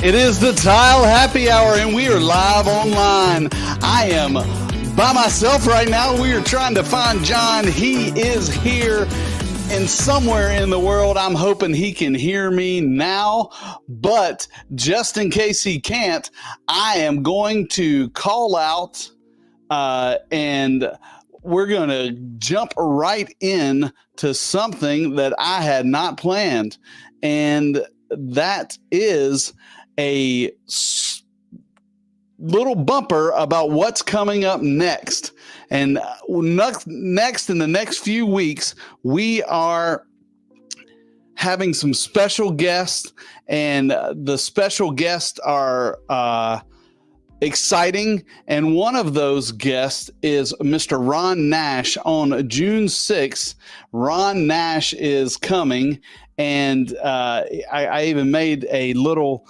It is the Tile Happy Hour, and we are live online. I am by myself right now. We are trying to find John. He is here and somewhere in the world. I'm hoping he can hear me now, but just in case he can't, I am going to call out and we're going to jump right in to something that I had not planned, and that is a little bumper about what's coming up next. And next in the next few weeks, we are having some special guests, and the special guests are exciting. And one of those guests is Mr. Ron Nash. On June 6th, Ron Nash is coming, and I even made a little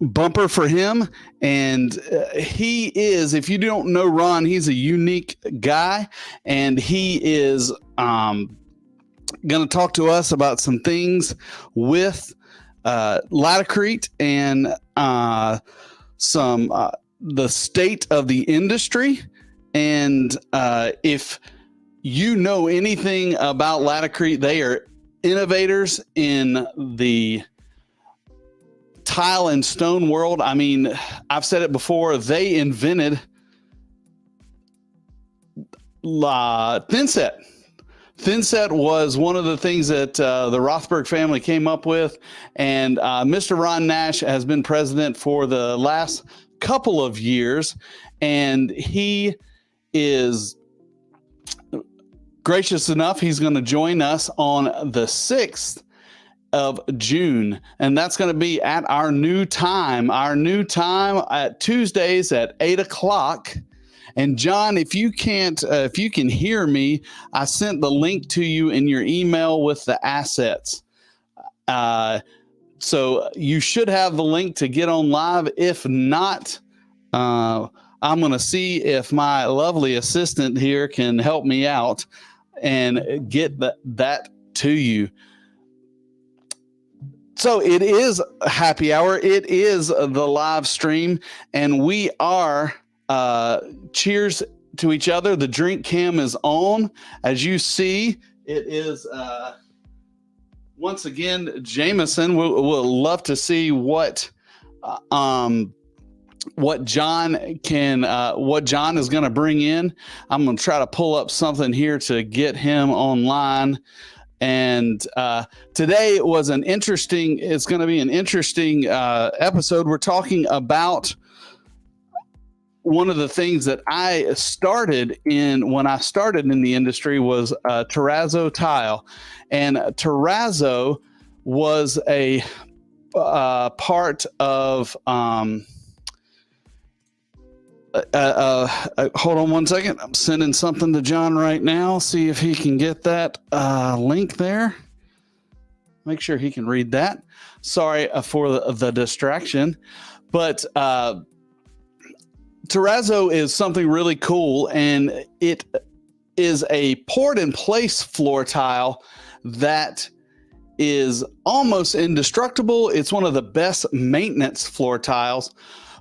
bumper for him. And he is, if you don't know Ron, he's a unique guy, and he is going to talk to us about some things with Laticrete and the state of the industry. And if you know anything about Laticrete, they are innovators in the tile and stone world. I mean, I've said it before, they invented thinset. Thinset was one of the things that the Rothberg family came up with, and Mr. Ron Nash has been president for the last couple of years, and he is gracious enough. He's going to join us on the 6th of June, and that's going to be at our new time at Tuesdays at 8 o'clock. And John, if you can hear me, I sent the link to you in your email with the assets. So you should have the link to get on live. If not, I'm going to see if my lovely assistant here can help me out and get that to you. So it is happy hour. It is the live stream, and we are cheers to each other. The drink cam is on. As you see, it is once again Jameson. We'll love to see what John is going to bring in. I'm going to try to pull up something here to get him online. And today was it's going to be an interesting episode. We're talking about one of the things that I started in when I started in the industry was Terrazzo tile. And Terrazzo was a part of, hold on one second. I'm sending something to John right now. See if he can get that link there. Make sure he can read that. Sorry for the distraction, but Terrazzo is something really cool, and it is a poured in place floor tile that is almost indestructible. It's one of the best maintenance floor tiles.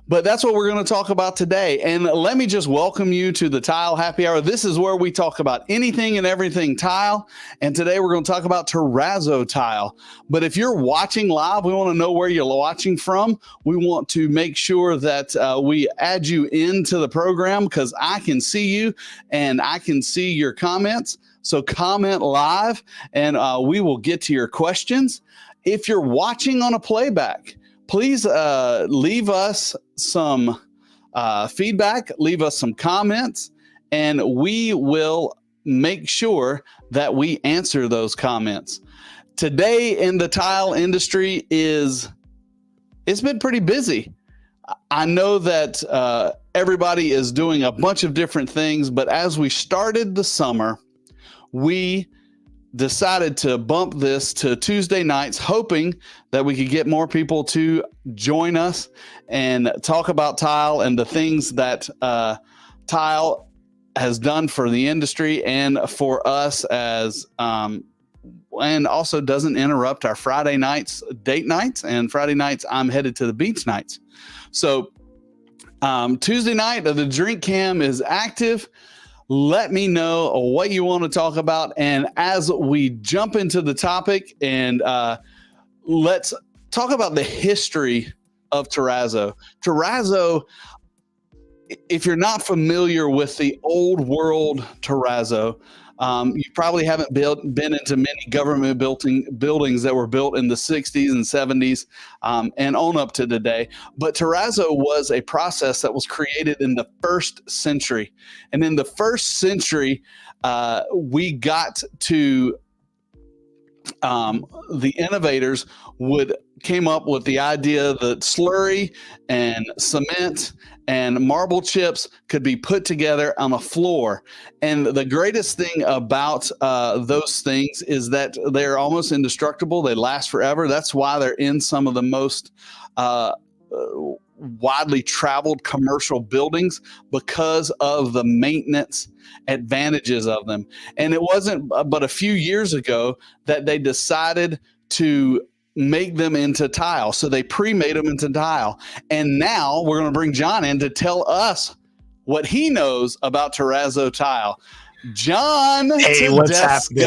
But that's what we're going to talk about today. And let me just welcome you to the Tile Happy Hour. This is where we talk about anything and everything tile. And today we're going to talk about Terrazzo tile. But if you're watching live, we want to know where you're watching from. We want to make sure that we add you into the program, because I can see you and I can see your comments. So comment live, and we will get to your questions. If you're watching on a playback, please leave us some feedback, leave us some comments, and we will make sure that we answer those comments. Today in the tile industry it's been pretty busy. I know that everybody is doing a bunch of different things, but as we started the summer, we decided to bump this to Tuesday nights, hoping that we could get more people to join us and talk about tile and the things that tile has done for the industry and for us as and also doesn't interrupt our Friday nights date nights, and Friday nights I'm headed to the beach nights. So Tuesday night, the drink cam is active. Let me know what you want to talk about. And as we jump into the topic, and let's talk about the history of Terrazzo. Terrazzo, if you're not familiar with the old world Terrazzo, you probably haven't been into many government buildings that were built in the 60s and 70s and on up to today. But Terrazzo was a process that was created in the first century. And in the first century, we got to the innovators came up with the idea that slurry and cement and marble chips could be put together on a floor. And the greatest thing about those things is that they're almost indestructible. They last forever. That's why they're in some of the most widely traveled commercial buildings, because of the maintenance advantages of them. And it wasn't but a few years ago that they decided to make them into tile. So they pre-made them into tile. And now we're going to bring John in to tell us what he knows about Terrazzo tile. John, hey, what's happening?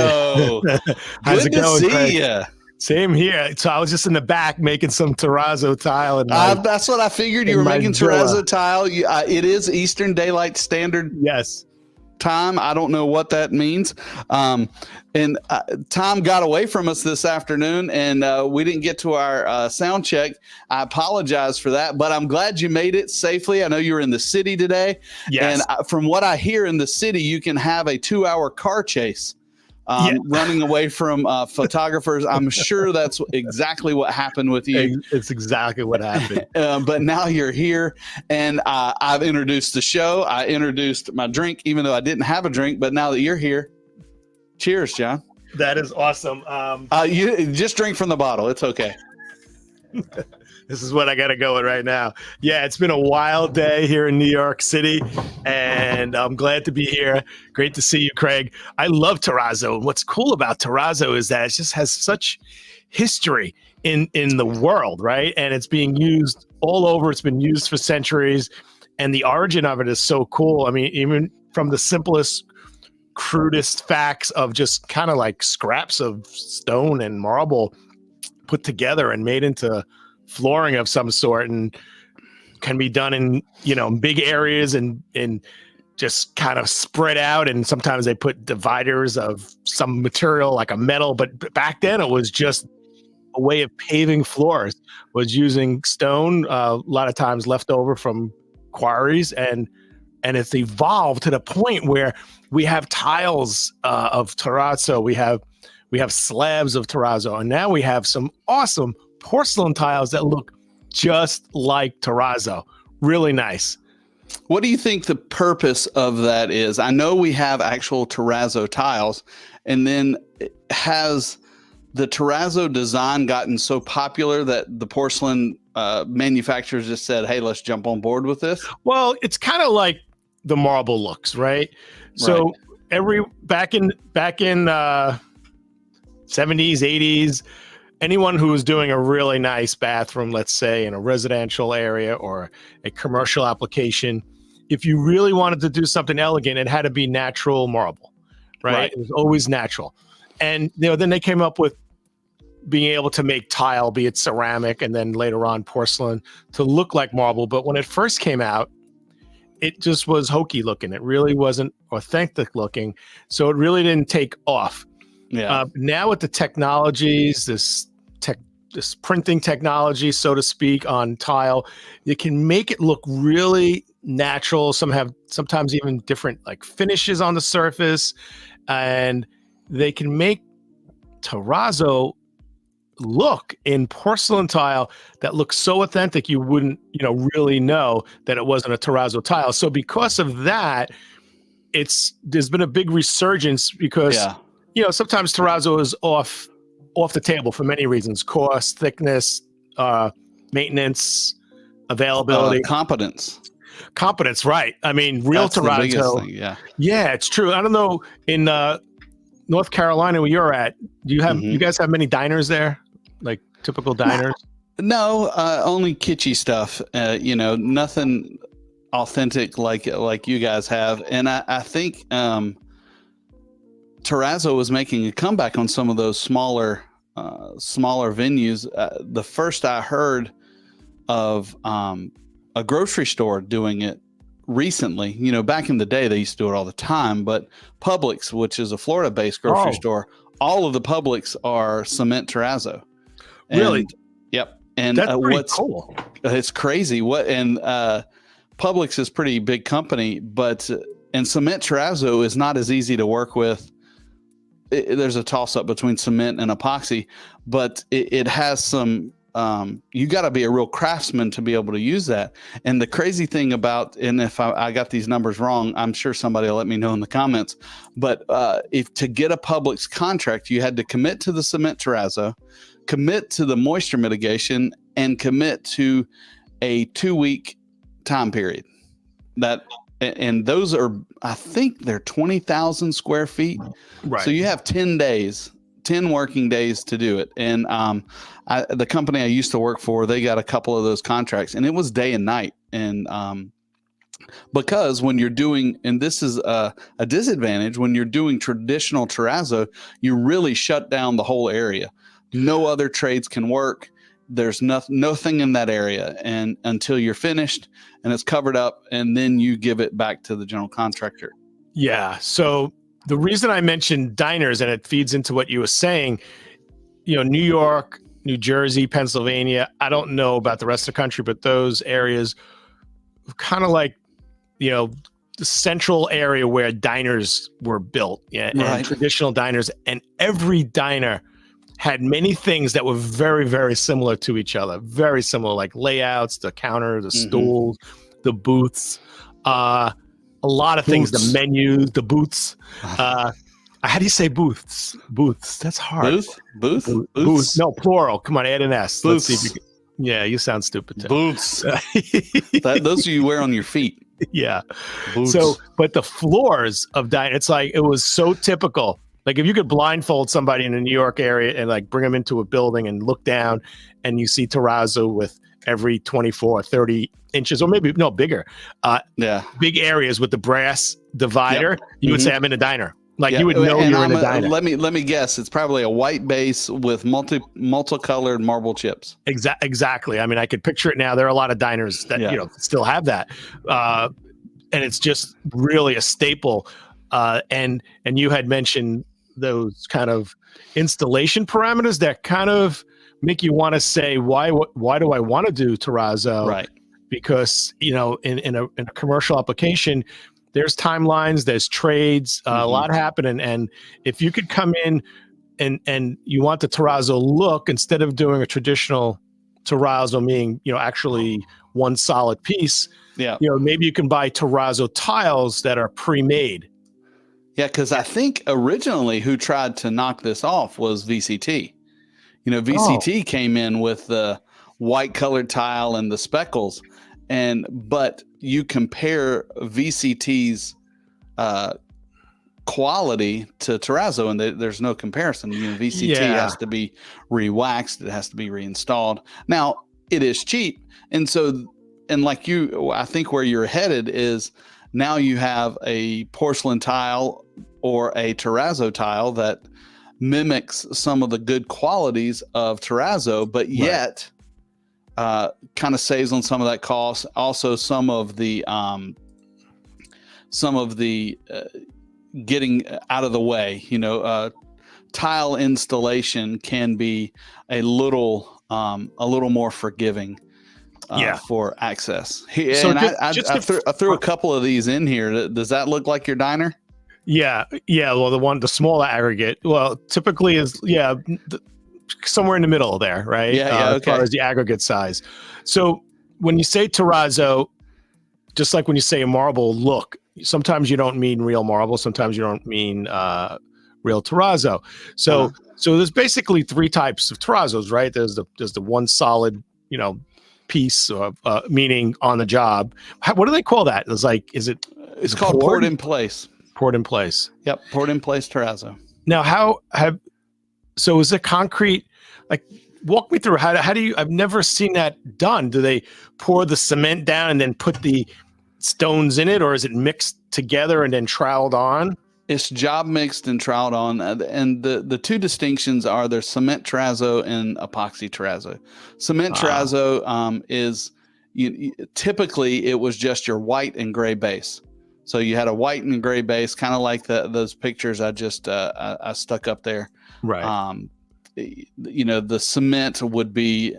How's it going, Good to see you. Same here. So I was just in the back making some Terrazzo tile. And that's what I figured. You were making Terrazzo tile. It is Eastern Daylight Standard. Yes. Time. I don't know what that means. And Tom got away from us this afternoon, and we didn't get to our sound check. I apologize for that, but I'm glad you made it safely. I know you were in the city today. Yes. And from what I hear, in the city, you can have a 2-hour car chase. Running away from photographers. I'm sure that's exactly what happened with you. It's exactly what happened. But now you're here, and I've introduced the show. I introduced my drink, even though I didn't have a drink. But now that you're here, cheers, John. That is awesome. You just drink from the bottle. It's okay. This is what I got to go with right now. Yeah, it's been a wild day here in New York City, and I'm glad to be here. Great to see you, Craig. I love Terrazzo. What's cool about Terrazzo is that it just has such history in the world, right? And it's being used all over. It's been used for centuries, and the origin of it is so cool. I mean, even from the simplest, crudest facts of just kind of like scraps of stone and marble put together and made into flooring of some sort, and can be done in, big areas and just kind of spread out. And sometimes they put dividers of some material like a metal, but back then it was just a way of paving floors, was using stone, a lot of times left over from quarries, and it's evolved to the point where we have tiles of terrazzo, we have slabs of terrazzo, and now we have some awesome porcelain tiles that look just like terrazzo. Really nice. What do you think the purpose of that is? I know we have actual terrazzo tiles, and then has the terrazzo design gotten so popular that the porcelain manufacturers just said, hey, let's jump on board with this? Well, it's kind of like the marble looks, right? So back in 70s, 80s, anyone who was doing a really nice bathroom, let's say in a residential area or a commercial application, if you really wanted to do something elegant, it had to be natural marble, right? It was always natural. And then they came up with being able to make tile, be it ceramic, and then later on porcelain, to look like marble. But when it first came out, it just was hokey looking. It really wasn't authentic looking. So it really didn't take off. Yeah. Now with the technologies, this printing technology, so to speak, on tile, you can make it look really natural. Sometimes even different like finishes on the surface, and they can make terrazzo look in porcelain tile that looks so authentic you wouldn't really know that it wasn't a terrazzo tile. So because of that, there's been a big resurgence because sometimes terrazzo is off the table for many reasons: cost, thickness, maintenance, availability, competence, right? I mean, real That's terrazzo. the biggest thing, yeah, it's true. I don't know, in North Carolina, where you're at, do you have Mhm. you guys have many diners there, like typical diners? No, only kitschy stuff. Nothing authentic like you guys have. And I think Terrazzo was making a comeback on some of those smaller venues. The first I heard of a grocery store doing it recently. Back in the day they used to do it all the time, but Publix, which is a Florida-based grocery Oh. store, all of the Publix are cement Terrazzo. Really? And, yep. And That's pretty what's cool. it's crazy. Publix is a pretty big company, but and cement Terrazzo is not as easy to work with. There's a toss up between cement and epoxy, but it has some. You got to be a real craftsman to be able to use that. And the crazy thing about, and if I got these numbers wrong, I'm sure somebody will let me know in the comments. But if to get a Publix contract, you had to commit to the cement Terrazzo, commit to the moisture mitigation, and commit to a 2-week time period. And those are, I think they're 20,000 square feet. Right. So you have 10 working days to do it. And the company I used to work for, they got a couple of those contracts, and it was day and night. And because when you're doing, and this is a disadvantage, when you're doing traditional Terrazzo, you really shut down the whole area. No other trades can work. There's nothing in that area, and until you're finished and it's covered up, and then you give it back to the general contractor. Yeah. So the reason I mentioned diners, and it feeds into what you were saying, New York, New Jersey, Pennsylvania, I don't know about the rest of the country, but those areas kind of like, the central area where diners were built, and traditional diners, and every diner had many things that were very, very similar to each other. Very similar, like layouts, the counter, the stools, the booths, a lot of things, the menus, the booths. How do you say booths? Booths. That's hard. Booths? No, plural. Come on, add an S. Booths. Let's see if you can. Yeah, you sound stupid too. Boots. Those you wear on your feet. Yeah. Boots. So, but the floors of diner, it's like, it was so typical. Like if you could blindfold somebody in the New York area and like bring them into a building and look down, and you see Terrazzo with every 24, 30 inches, or maybe bigger, big areas with the brass divider, you would say, I'm in a diner. Like you would know you're in a diner. Let me guess. It's probably a white base with multicolored marble chips. Exactly. I mean, I could picture it now. There are a lot of diners that still have that, and it's just really a staple. And you had mentioned those kind of installation parameters that kind of make you want to say, why do I want to do Terrazzo? Right. Because, in a commercial application, there's timelines, there's trades, a lot happening. And if you could come in and you want the Terrazzo look, instead of doing a traditional Terrazzo, meaning, actually one solid piece, maybe you can buy Terrazzo tiles that are pre-made. Yeah, because I think originally who tried to knock this off was VCT. VCT came in with the white colored tile and the speckles, but you compare VCT's quality to Terrazzo, and there's no comparison. VCT has to be re-waxed, it has to be reinstalled. Now it is cheap, and like I think where you're headed is now you have a porcelain tile or a Terrazzo tile that mimics some of the good qualities of Terrazzo, but yet kind of saves on some of that cost. Also, some of the getting out of the way. Tile installation can be a little more forgiving. For access. So and I threw a couple of these in here. Does that look like your diner? Yeah. Well, the small aggregate, typically is somewhere in the middle there, right? As far as the aggregate size. So when you say Terrazzo, just like when you say a marble look, sometimes you don't mean real marble, sometimes you don't mean real Terrazzo. So there's basically 3 types of Terrazzos, right? There's the one solid, piece of meaning on the job. What do they call that? It's called poured in place. Poured in place. Yep, poured in place Terrazzo. Now, is it concrete? Like, walk me through how do you? I've never seen that done. Do they pour the cement down and then put the stones in it, or is it mixed together and then troweled on? It's job mixed and troweled on, and the two distinctions are there's cement terrazzo and epoxy terrazzo. Cement terrazzo is typically it was just your white and gray base. So you had a white and gray base, kind of like those pictures I just I stuck up there. Right. The cement would be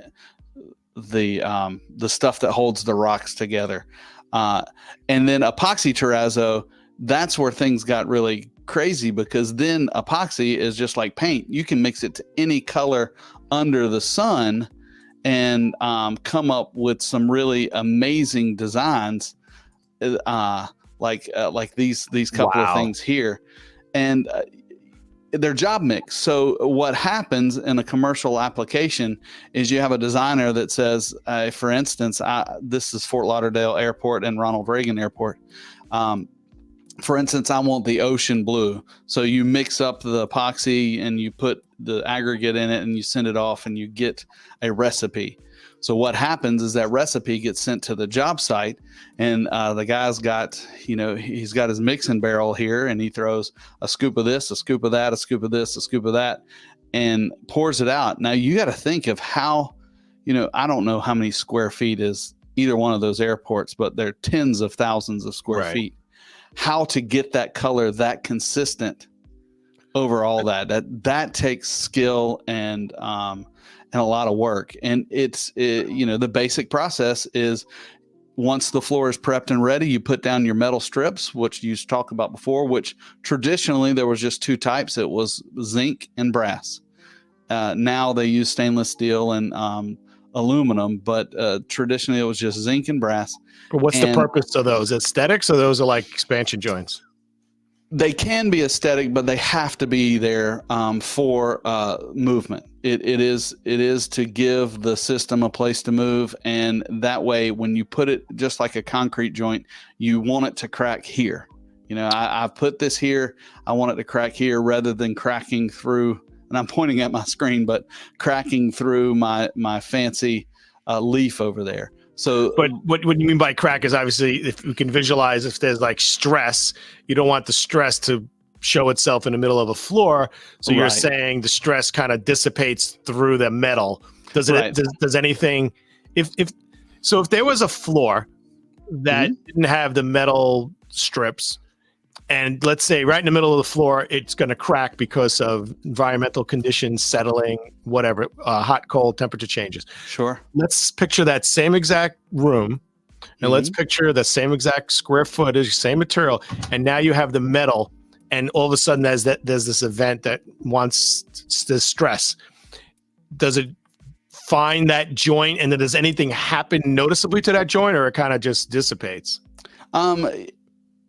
the stuff that holds the rocks together, and then epoxy terrazzo. That's where things got really crazy, because then epoxy is just like paint. You can mix it to any color under the sun and come up with some really amazing designs, like these couple of things here. And they're job mix. So what happens in a commercial application is you have a designer that says, for instance, this is Fort Lauderdale Airport and Ronald Reagan Airport. For instance, I want the ocean blue. So you mix up the epoxy and you put the aggregate in it and you send it off and you get a recipe. So what happens is that recipe gets sent to the job site, and the guy's got, he's got his mixing barrel here, and he throws a scoop of this, a scoop of that, a scoop of this, a scoop of that, and pours it out. Now you got to think of how, I don't know how many square feet is either one of those airports, but they're tens of thousands of square feet. How to get that color that consistent over all that takes skill and a lot of work. And the basic process is, once the floor is prepped and ready, you put down your metal strips, which you talked about before, which traditionally there was just two types. It was zinc and brass. Now they use stainless steel and aluminum, but traditionally it was just zinc and brass. But what's the purpose of those? Aesthetics, or those are like expansion joints? They can be aesthetic, but they have to be there for movement. It is to give the system a place to move, and that way, when you put it just like a concrete joint, you want it to crack here. I put this here. I want it to crack here rather than cracking through. And I'm pointing at my screen, but cracking through my fancy leaf over there. So, but what you mean by crack is, obviously, if you can visualize, if there's like stress, you don't want the stress to show itself in the middle of a floor. So you're saying the stress kind of dissipates through the metal. Does it? Does anything? If there was a floor that didn't have the metal strips, and let's say right in the middle of the floor, it's going to crack because of environmental conditions, settling, whatever, hot, cold, temperature changes. Sure. Let's picture that same exact room, and let's picture the same exact square footage, same material, and now you have the metal, and all of a sudden there's this event that wants this stress. Does it find that joint, and then does anything happen noticeably to that joint, or it kind of just dissipates?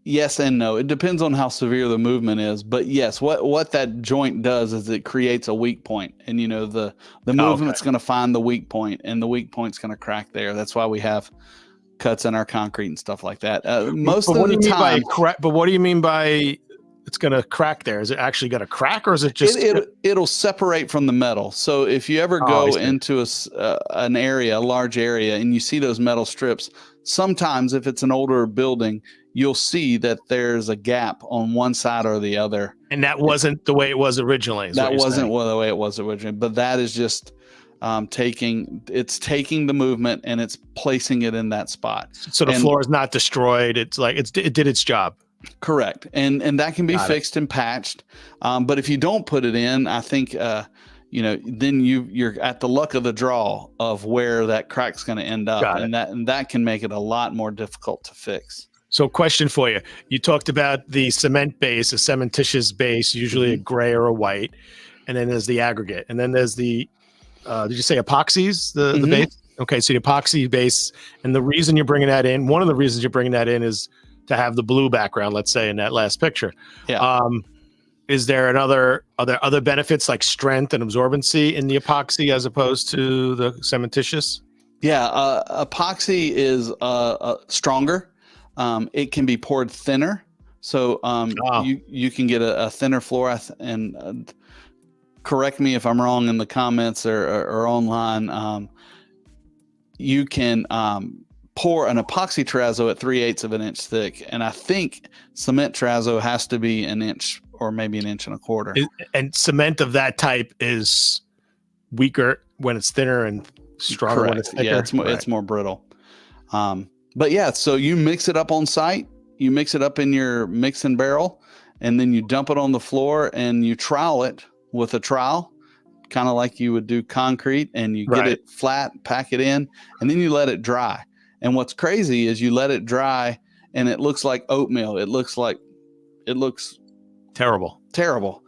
Yes and no. It depends on how severe the movement is. But yes, what that joint does is it creates a weak point. And the movement's going to find the weak point, and the weak point's going to crack there. That's why we have cuts in our concrete and stuff like that. Most of the time. But what do you mean by it's going to crack there? Is it actually going to crack, or is it just it'll separate from the metal? So if you ever go into a large area, and you see those metal strips, sometimes if it's an older building, you'll see that there's a gap on one side or the other. And that wasn't the way it was originally. That wasn't the way it was originally, but that is just taking the movement and it's placing it in that spot. So the floor is not destroyed. It's like it did its job. Correct. And that can be fixed and patched. But if you don't put it in, I think, then you're at the luck of the draw of where that crack's going to end up. And that can make it a lot more difficult to fix. So question for you. You talked about the cement base, a cementitious base, usually a gray or a white. And then there's the aggregate. And then there's the, did you say epoxies, the base? Okay, so the epoxy base. And the reason you're bringing that in, one of the reasons you're bringing that in is to have the blue background, let's say, in that last picture. Yeah. Is there are there other benefits like strength and absorbency in the epoxy as opposed to the cementitious? Yeah, epoxy is stronger. It can be poured thinner. So Oh, you can get a thinner floor, and correct me if I'm wrong in the comments or online. You can pour an epoxy terrazzo at 3/8 of an inch thick, and I think cement terrazzo has to be an inch or maybe an inch and a quarter. and cement of that type is weaker when it's thinner and stronger when it's Correct. thicker. Yeah, it's more brittle. But yeah, so you mix it up on site. You mix it up in your mixing barrel, and then you dump it on the floor and you trowel it with a trowel, kind of like you would do concrete, and you get Right. it flat, pack it in, and then you let it dry. And what's crazy is you let it dry and it looks like oatmeal. It looks Terrible. terrible.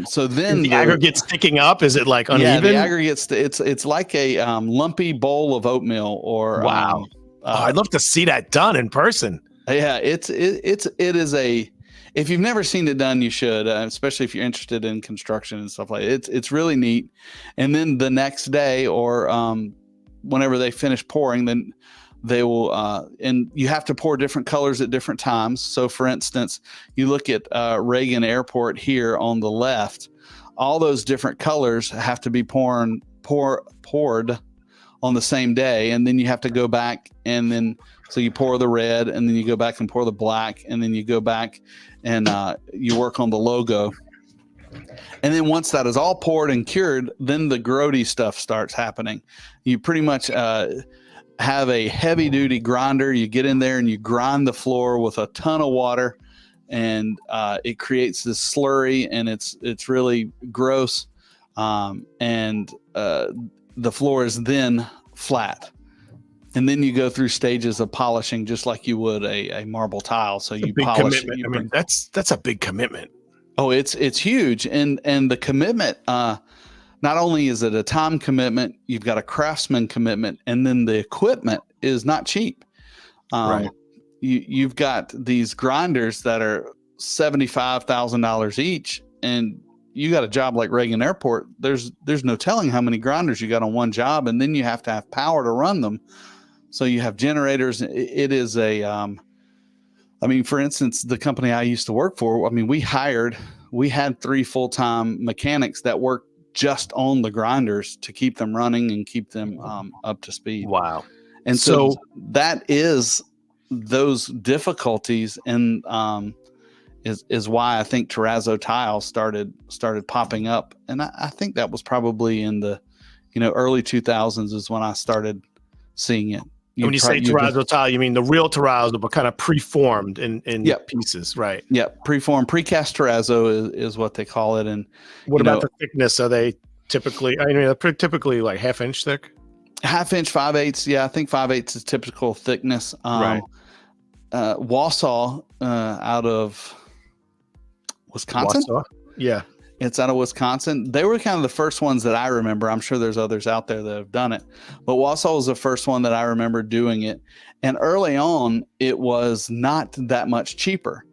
So then The aggregate sticking up, is it like yeah, uneven? the aggregates, it's like a lumpy bowl of oatmeal or Wow. I'd love to see that done in person. yeah, it is a, if you've never seen it done, you should, especially if you're interested in construction and stuff like it. It's really neat. And then the next day or whenever they finish pouring, then they will, and you have to pour different colors at different times. So for instance, you look at Reagan Airport here on the left, all those different colors have to be poured on the same day. And then you have to go back and then, so you pour the red and then you go back and pour the black, and then you go back and you work on the logo. And then once that is all poured and cured, then the grody stuff starts happening. You pretty much have a heavy duty grinder. You get in there and you grind the floor with a ton of water, and it creates this slurry, and it's really gross. And the floor is then flat. And then you go through stages of polishing just like you would a marble tile. So you Big polish. commitment. I mean, that's a big commitment. Oh, it's huge. And the commitment, not only is it a time commitment, you've got a craftsman commitment, and then the equipment is not cheap. Right. You've got these grinders that are $75,000 each, and you got a job like Reagan Airport. There's no telling how many grinders you got on one job, and then you have to have power to run them. So you have generators. It is a, I mean, for instance, the company I used to work for, I mean, we had 3 full-time mechanics that worked just on the grinders to keep them running and keep them up to speed. Wow. And so that is those difficulties, and is why I think terrazzo tile started popping up. And I think that was probably in the early 2000s is when I started seeing it. When you say terrazzo tile, you mean the real terrazzo, but kind of preformed in pieces, right? Yeah, preformed, precast terrazzo is what they call it. And what about the thickness? Are they typically? I mean, they're typically like 1/2 inch thick. 1/2 inch, 5/8. Yeah, I think 5/8 is typical thickness. Right. Wausau, out of Wisconsin. Wausau? Yeah. It's out of Wisconsin. They were kind of the first ones that I remember. I'm sure there's others out there that have done it, but Wausau was the first one that I remember doing it. And early on, it was not that much cheaper.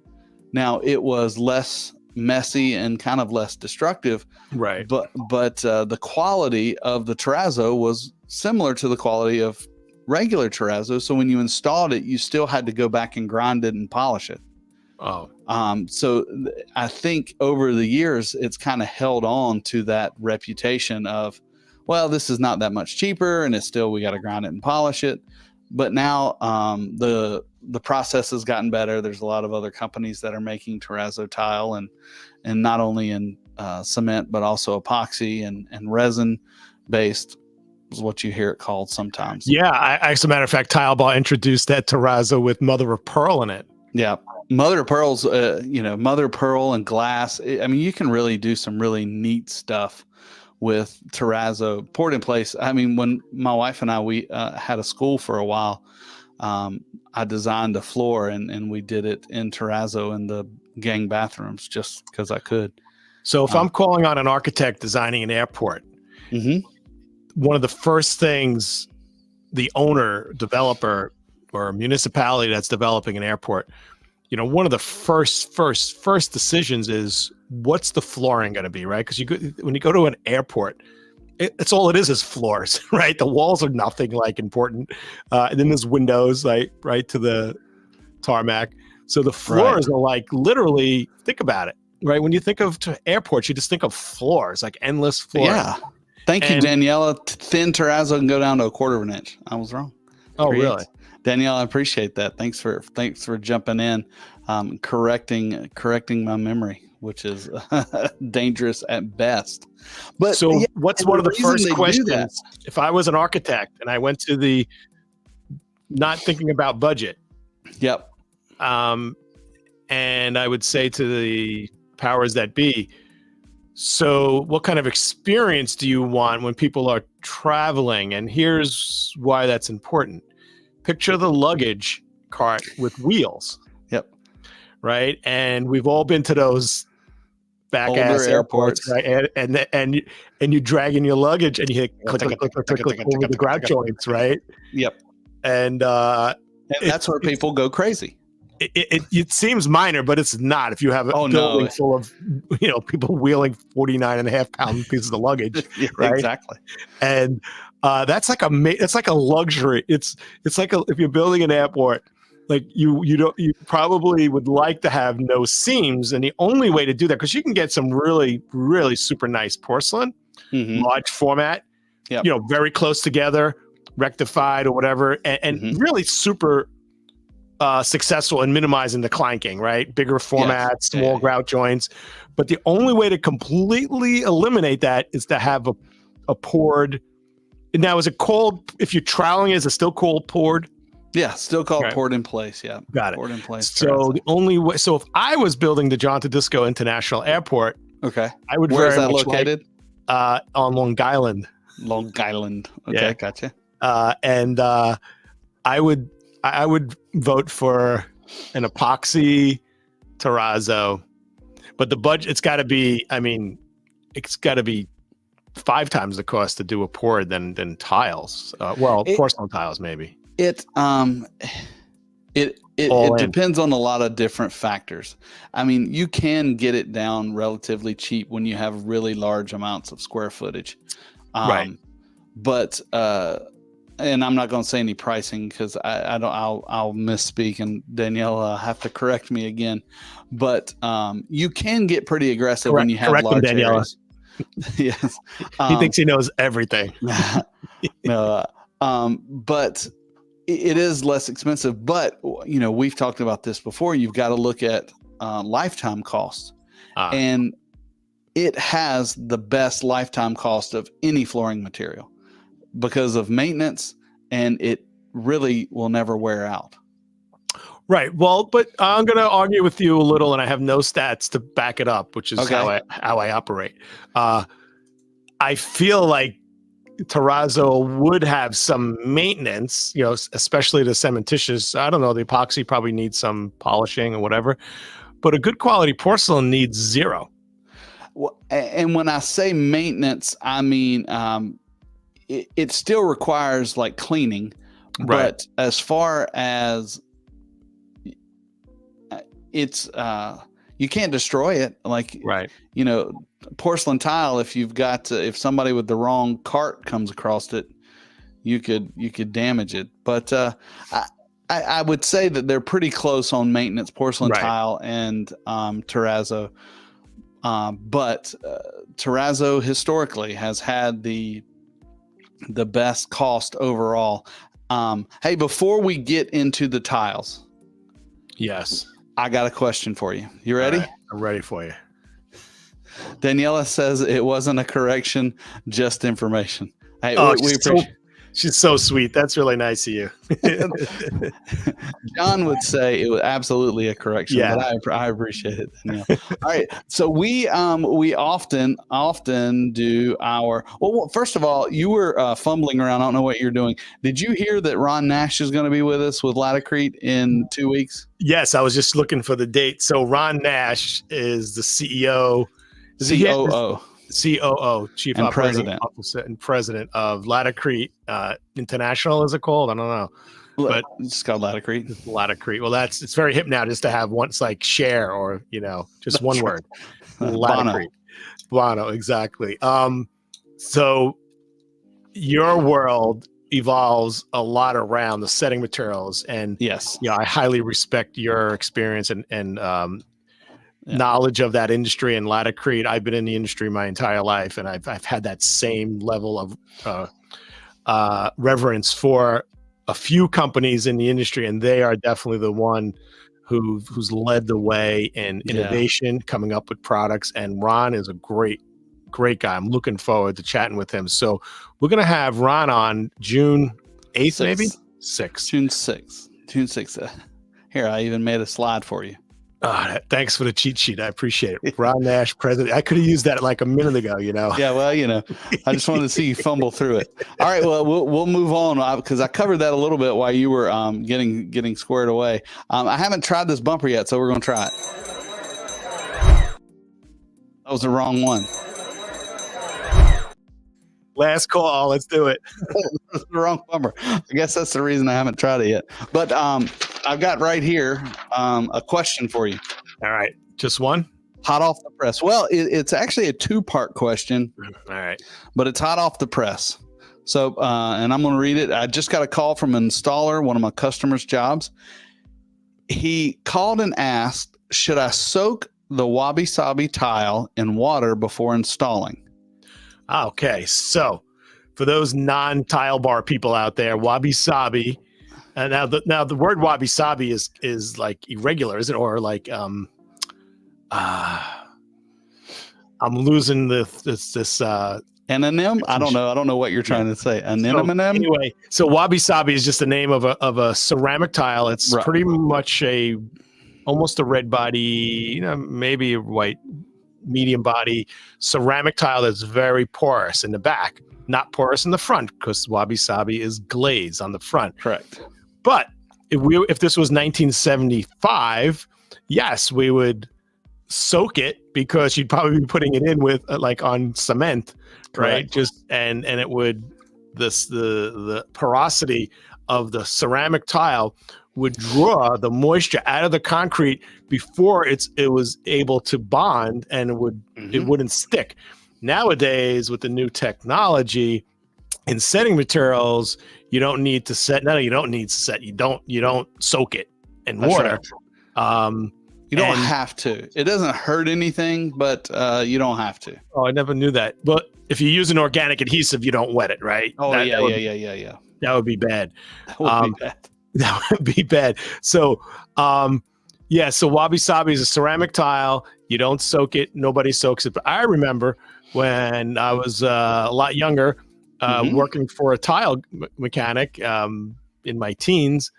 Now, it was less messy and kind of less destructive. Right. But the quality of the terrazzo was similar to the quality of regular terrazzo. So when you installed it, you still had to go back and grind it and polish it. Oh. So I think over the years, it's kind of held on to that reputation of, well, this is not that much cheaper, and it's still, we got to grind it and polish it. But now the process has gotten better. There's a lot of other companies that are making terrazzo tile, and not only in cement, but also epoxy and resin based is what you hear it called sometimes. Yeah. I, as a matter of fact, Tile Bar introduced that terrazzo with mother of pearl in it. Yeah. Mother of pearls, mother of pearl and glass. I mean, you can really do some really neat stuff with terrazzo poured in place. I mean, when my wife and I, we had a school for a while, I designed a floor and we did it in terrazzo in the gang bathrooms just because I could. So if I'm calling on an architect designing an airport, one of the first things the owner, developer, or municipality that's developing an airport, one of the first decisions is, what's the flooring going to be, right? Because when you go to an airport, it's all it is floors, right? The walls are nothing like important, and then there's windows, right to the tarmac. So the floors are like literally, think about it, right? When you think of airports, you just think of floors, like endless floors. Yeah. Thank you, Daniela. Thin terrazzo can go down to a quarter of an inch. I was wrong. Oh, really? Danielle, I appreciate that. Thanks for jumping in, correcting my memory, which is dangerous at best. But so what's one of the first questions if I was an architect and I went to the not thinking about budget? Yep. And I would say to the powers that be, so what kind of experience do you want when people are traveling? And here's why that's important. Picture the luggage cart with wheels. Yep. Right. And we've all been to those back ass airports, right? And you drag in your luggage and you hit click over the grout joints, right? Yep. And that's where people go crazy. It seems minor, but it's not. If you have a building full of people wheeling 49.5-pound pieces of luggage, right? Exactly. And that's like a luxury. It's like if you're building an airport, like you probably would like to have no seams, and the only way to do that, because you can get some really really super nice porcelain, large format, very close together, rectified or whatever, and really super successful in minimizing the clanking, right? Bigger format, small grout joints. But the only way to completely eliminate that is to have a poured. Now, is it called, if you're troweling, is it still called poured? Yeah, still called poured in place. Yeah. Got it. Poured in place. So the only way, so if I was building the John Tedisco International Airport, I would Where is that located? On Long Island. Long Island. Okay, gotcha. And I would vote for an epoxy terrazzo, but the budget, it's got to be 5 times the cost to do a pour than tiles. Porcelain tiles maybe. It depends on a lot of different factors. I mean, you can get it down relatively cheap when you have really large amounts of square footage. Right. But and I'm not going to say any pricing because I'll misspeak, and Danielle have to correct me again. But you can get pretty aggressive when you have large areas. Yes. He thinks he knows everything. No, but it is less expensive. But we've talked about this before. You've got to look at lifetime costs, and it has the best lifetime cost of any flooring material, because of maintenance, and it really will never wear out. Right. Well, but I'm going to argue with you a little, and I have no stats to back it up, which is how I operate. I feel like terrazzo would have some maintenance, especially the cementitious. I don't know, the epoxy probably needs some polishing or whatever, but a good quality porcelain needs zero. Well, and when I say maintenance, I mean, it still requires like cleaning, but as far as it's, you can't destroy it. Like, porcelain tile, if somebody with the wrong cart comes across it, you could damage it. But I would say that they're pretty close on maintenance, porcelain tile and terrazzo. But terrazzo historically has had the best cost overall. Hey, before we get into the tiles, I got a question for you. You ready? Right. I'm ready for you. Daniela says it wasn't a correction, just information. Hey, we appreciate. She's so sweet. That's really nice of you. John would say it was absolutely a correction, but I appreciate it, Danielle. All right, so we often do our. Well, first of all, you were fumbling around. I don't know what you're doing. Did you hear that Ron Nash is going to be with us with Laticrete in 2 weeks? Yes, I was just looking for the date. So Ron Nash is the CEO. COO, Chief Operating Officer and President of Laticrete International, is it called? I don't know. But it's called Laticrete. Laticrete. Well, it's very hip now just to have once like share or, just one word. Laticrete. Bono, exactly. So your world evolves a lot around the setting materials, and Yes. I highly respect your experience and Yeah. knowledge of that industry and latticrete. I've been in the industry my entire life, and I've had that same level of reverence for a few companies in the industry, and they are definitely the one who's led the way in innovation, coming up with products. And Ron is a great guy. I'm looking forward to chatting with him. So we're gonna have Ron on June 8th, maybe 6th. June 6th. June 6th. Here, I even made a slide for you. Thanks for the cheat sheet. I appreciate it. Ron Nash, president. I could have used that like a minute ago, Yeah, well, I just wanted to see you fumble through it. All right, well, we'll move on because I covered that a little bit while you were getting squared away. I haven't tried this bumper yet, so we're going to try it. That was the wrong one. Last call. Let's do it. That's the wrong bumper. I guess that's the reason I haven't tried it yet. But I've got right here a question for you. All right. Just one? Hot off the press. Well, it's actually a two-part question. All right. But it's hot off the press. So, and I'm going to read it. I just got a call from an installer, one of my customers' jobs. He called and asked, should I soak the wabi-sabi tile in water before installing? Okay, so for those non-tile bar people out there, wabi-sabi. Now the word wabi-sabi is like irregular, is it? Or like I'm losing this Anonym? I don't know. I don't know what you're trying to say. Anonym? Anyway, so wabi-sabi is just the name of a ceramic tile. It's pretty much almost a red body, maybe a white medium body ceramic tile that's very porous in the back, not porous in the front, because wabi-sabi is glaze on the front. Correct. But if this was 1975, yes, we would soak it, because you'd probably be putting it in with like on cement, right? Just and it would the porosity of the ceramic tile would draw the moisture out of the concrete before it was able to bond, and it wouldn't stick. Nowadays, with the new technology in setting materials, you don't need to set. No, you don't need to set. You don't soak it in water. Right. You don't have to. It doesn't hurt anything, but you don't have to. Oh, I never knew that. But if you use an organic adhesive, you don't wet it, right? Oh, yeah. That would be bad. That would be bad. That would be bad. So, so wabi-sabi is a ceramic tile. You don't soak it. Nobody soaks it. But I remember when I was a lot younger, working for a tile mechanic in my teens.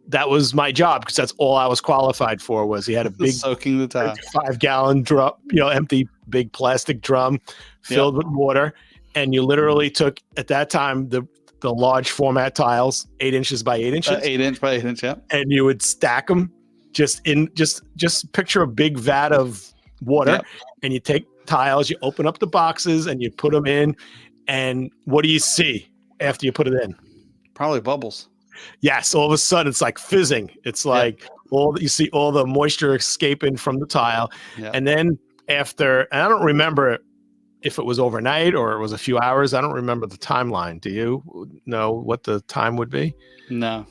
That was my job, because that's all I was qualified for. Was he had a big soaking the tile, 5-gallon drum, empty big plastic drum filled with water, and you literally took, at that time, the large format tiles, 8 inches by 8 inches, 8 inch by 8 inch, yeah, and you would stack them just picture a big vat of water, and you take tiles, you open up the boxes, and you put them in, and what do you see after you put it in? Probably bubbles. Yes, all of a sudden it's like fizzing. It's like you see all the moisture escaping from the tile, and then after, and I don't remember if it was overnight or it was a few hours. I don't remember the timeline. Do you know what the time would be? No.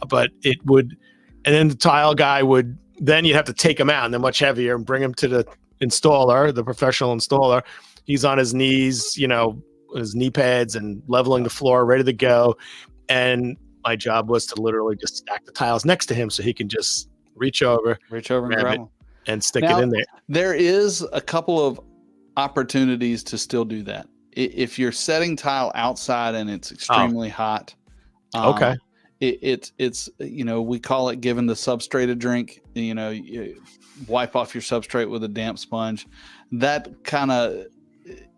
But it would, and then the tile guy would, then you'd have to take him out, and they're much heavier, and bring him to the installer, the professional installer. He's on his knees, his knee pads, and leveling the floor, ready to go. And my job was to literally just stack the tiles next to him, so he can just reach over and grab them and stick it in there. There is a couple of opportunities to still do that. If you're setting tile outside and it's extremely hot, it's we call it giving the substrate a drink. You wipe off your substrate with a damp sponge. That kind of,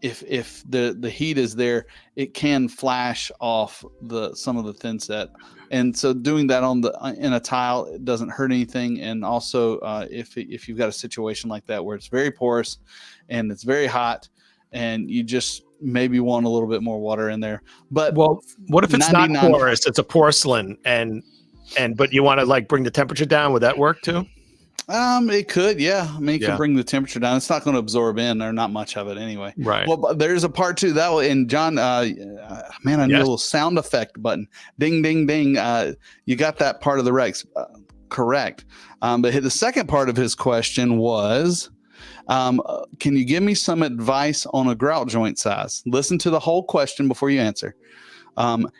if the heat is there, it can flash off some of the thin set, and so doing that in a tile, it doesn't hurt anything. And also, if you've got a situation like that where it's very porous and it's very hot, and you just maybe want a little bit more water in there. But what if it's not porous? It's a porcelain, but you want to bring the temperature down. Would that work too? It could, yeah. I mean, it could Yeah. bring the temperature down. It's not going to absorb in, or not much of it anyway. Right. Well, but there's a part two that and John, man, I need a Yes. little sound effect button. Ding, ding, ding. You got that part of the Rex correct. But the second part of his question was, can you give me some advice on a grout joint size? Listen to the whole question before you answer.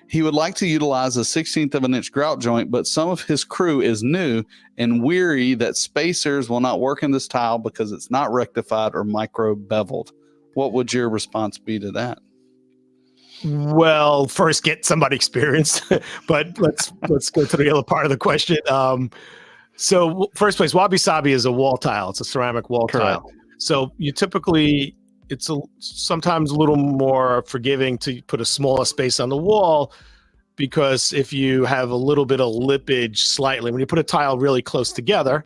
He would like to utilize a 1/16 of an inch grout joint, but some of his crew is new and weary that spacers will not work in this tile because it's not rectified or micro beveled. What would your response be to that? Well, first get somebody experienced, but let's go to the other part of the question. So first place, wabi sabi is a wall tile. It's a ceramic wall Correct. tile. So you typically, it's sometimes a little more forgiving to put a smaller space on the wall, because if you have a little bit of lippage slightly, when you put a tile really close together,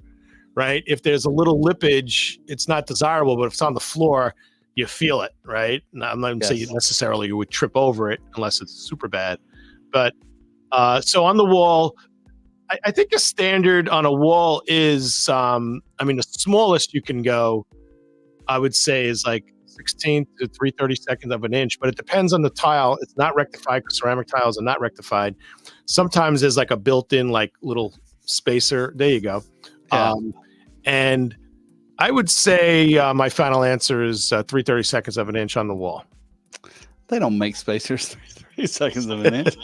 right? If there's a little lippage, it's not desirable, but if it's on the floor, you feel it, right? And I'm not even saying necessarily you would trip over it unless it's super bad. But so on the wall, I think a standard on a wall is, I mean, the smallest you can go, I would say, is like 16 to 3/32 of an inch, but it depends on the tile. It's not rectified because ceramic tiles are not rectified. Sometimes there's like a built-in like little spacer. There you go. Yeah. And I would say my final answer is 3/32 of an inch on the wall. They don't make spacers 3/32 of an inch.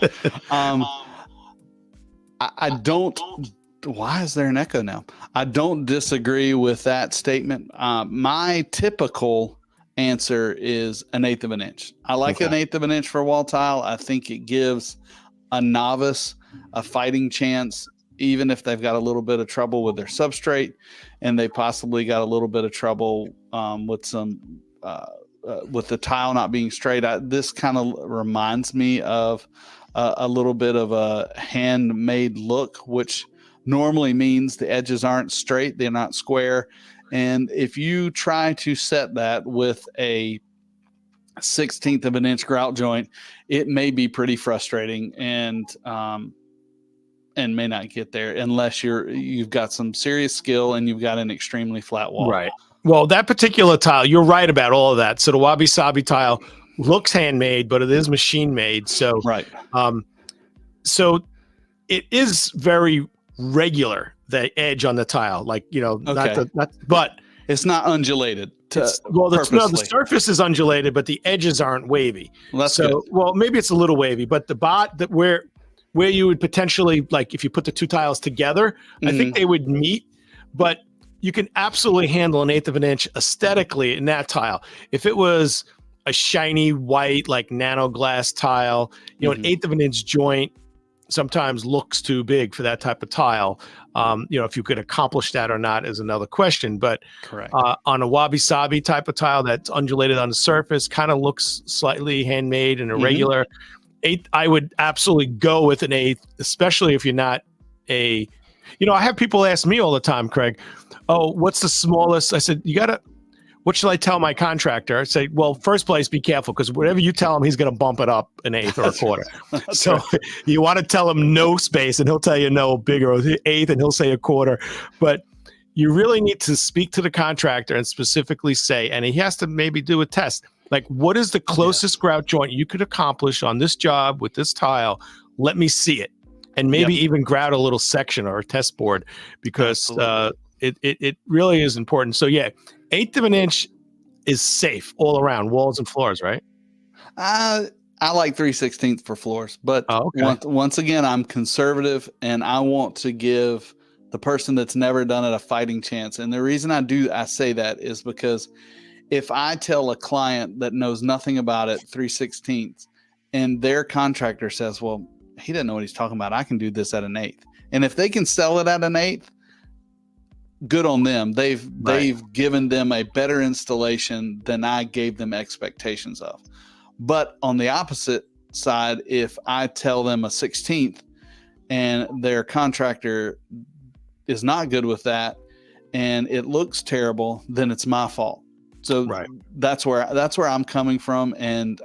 I don't. Why is there an echo now? I don't disagree with that statement. My typical answer is 1/8 of an inch. I like 1/8 of an inch for a wall tile. I think it gives a novice a fighting chance, even if they've got a little bit of trouble with their substrate, and they possibly got a little bit of trouble with some with the tile not being straight. This kind of reminds me of a little bit of a handmade look, which normally means the edges aren't straight, they're not square. And if you try to set that with a 1/16 of an inch grout joint, it may be pretty frustrating and may not get there unless you've got some serious skill and you've got an extremely flat wall. Right. Well, that particular tile, you're right about all of that. So the wabi sabi tile looks handmade, but it is machine made. So right. So it is very regular, the edge on the tile, like, you know, but it's not undulated. The surface is undulated, but the edges aren't wavy. Well, that's good. Well, maybe it's a little wavy, but where you would potentially, like, if you put the two tiles together, I think they would meet, but you can absolutely handle 1/8 of an inch aesthetically in that tile. If it was a shiny white, like nano glass tile, you know, 1/8 of an inch joint sometimes looks too big for that type of tile. You know, if you could accomplish that or not is another question. But correct. On a wabi sabi type of tile that's undulated on the surface, kind of looks slightly handmade and irregular. 1/8, I would absolutely go with an 1/8, especially if you're not a, you know, I have people ask me all the time, Craig, oh, what's the smallest? I said, what should I tell my contractor? I say, well, first place, be careful, because whatever you tell him, he's going to bump it up 1/8 or a quarter. So you want to tell him no space, and he'll tell you no, bigger, or 1/8, and he'll say a quarter. But you really need to speak to the contractor and specifically say, and he has to maybe do a test, like, what is the closest grout joint you could accomplish on this job with this tile? Let me see it. And maybe even grout a little section or a test board, because it really is important. So yeah, 1/8 of an inch is safe all around walls and floors, right? I like 3/16 for floors, but once again, I'm conservative and I want to give the person that's never done it a fighting chance. And the reason I say that is because if I tell a client that knows nothing about it 3/16 and their contractor says, well, he doesn't know what he's talking about, I can do this at 1/8. And if they can sell it at 1/8, good on them. They've given them a better installation than I gave them expectations of. But on the opposite side, if I tell them a 1/16 and their contractor is not good with that and it looks terrible, then it's my fault. So Right. that's where I'm coming from, and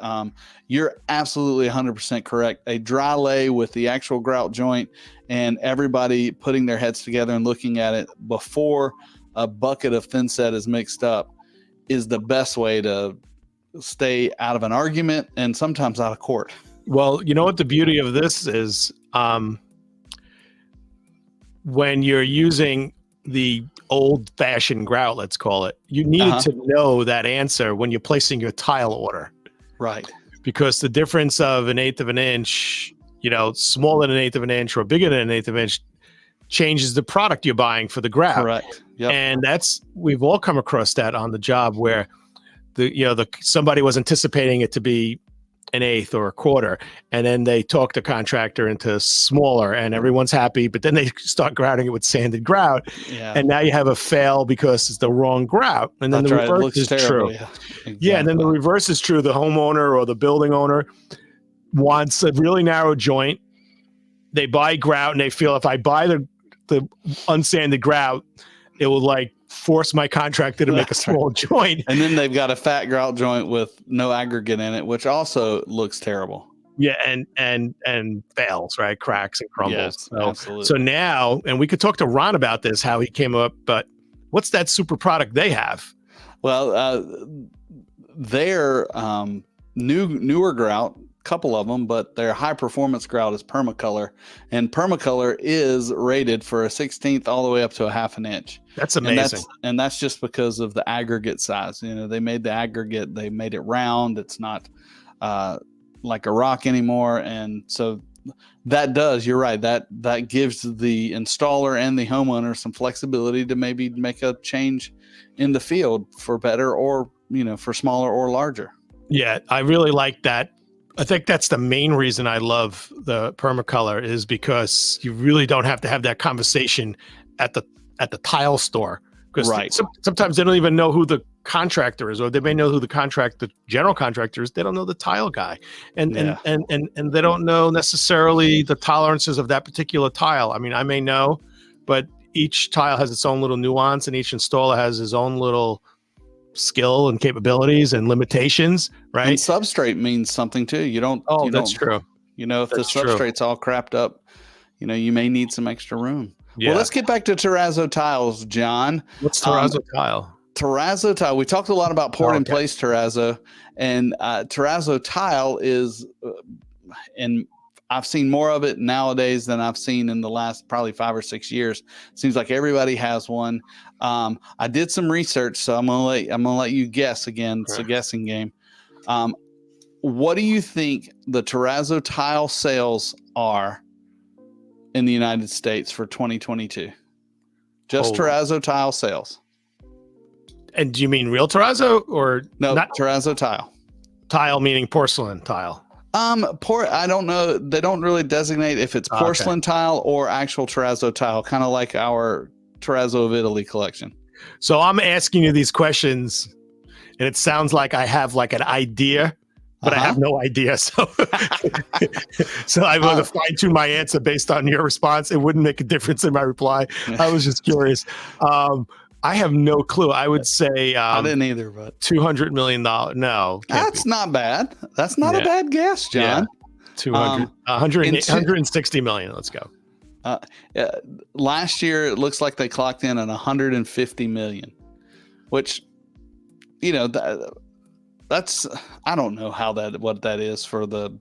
you're absolutely 100% correct. A dry lay with the actual grout joint, and everybody putting their heads together and looking at it before a bucket of thin set is mixed up is the best way to stay out of an argument and sometimes out of court. Well, you know what the beauty of this is, when you're using the old-fashioned grout, let's call it, you needed to know that answer when you're placing your tile order. Right. Because the difference of 1/8 of an inch, smaller than 1/8 of an inch or bigger than 1/8 of an inch, changes the product you're buying for the grout. Correct. Yep. And we've all come across that on the job where somebody was anticipating it to be 1/8 or 1/4, and then they talk the contractor into smaller, and everyone's happy. But then they start grouting it with sanded grout, and now you have a fail because it's the wrong grout. And then the reverse is true. Yeah. Exactly. Yeah, and then the reverse is true. The homeowner or the building owner wants a really narrow joint. They buy grout, and they feel if I buy the unsanded grout, it will force my contractor to make a small joint. And then they've got a fat grout joint with no aggregate in it, which also looks terrible. Yeah, and fails, right? Cracks and crumbles. Yes, absolutely. So now, and we could talk to Ron about this, how he came up, but what's that super product they have? Well, their newer grout, couple of them, but their high performance grout is Permacolor, and Permacolor is rated for a 1/16 all the way up to a 1/2 inch. That's amazing. And that's just because of the aggregate size. They made the aggregate, they made it round. It's not like a rock anymore. And so that does, you're right, that gives the installer and the homeowner some flexibility to maybe make a change in the field for better, or for smaller or larger. Yeah, I really like that. I think that's the main reason I love the Permacolor, is because you really don't have to have that conversation at the tile store, because sometimes they don't even know who the contractor is, or they may know who the general contractor is. They don't know the tile guy, and they don't know necessarily the tolerances of that particular tile. I mean, I may know, but each tile has its own little nuance, and each installer has his own little skill and capabilities and limitations, right? And substrate means something too. That's true. If the substrate's all crapped up, you may need some extra room. Yeah. Well, let's get back to Terrazzo tiles, John. What's Terrazzo tile? Terrazzo tile. We talked a lot about poured-in-place terrazzo, and terrazzo tile is, and I've seen more of it nowadays than I've seen in the last probably 5 or 6 years. Seems like everybody has one. I did some research, so I'm gonna let you guess again. It's a guessing game. What do you think the terrazzo tile sales are in the United States for 2022? Just terrazzo tile sales. And do you mean real terrazzo or no? Not terrazzo tile. Tile meaning porcelain tile. I don't know. They don't really designate if it's porcelain tile or actual terrazzo tile, kind of like our Terrazzo of Italy collection. So I'm asking you these questions, and it sounds like I have like an idea, but I have no idea. So, so I want to fine tune my answer based on your response. It wouldn't make a difference in my reply. I was just curious. I have no clue. I would say I didn't either, but $200 million. No, that's not bad. That's not a bad guess, John. Yeah. 160 million. Let's go. Last year, it looks like they clocked in at 150 million, which, that's, I don't know what that is for the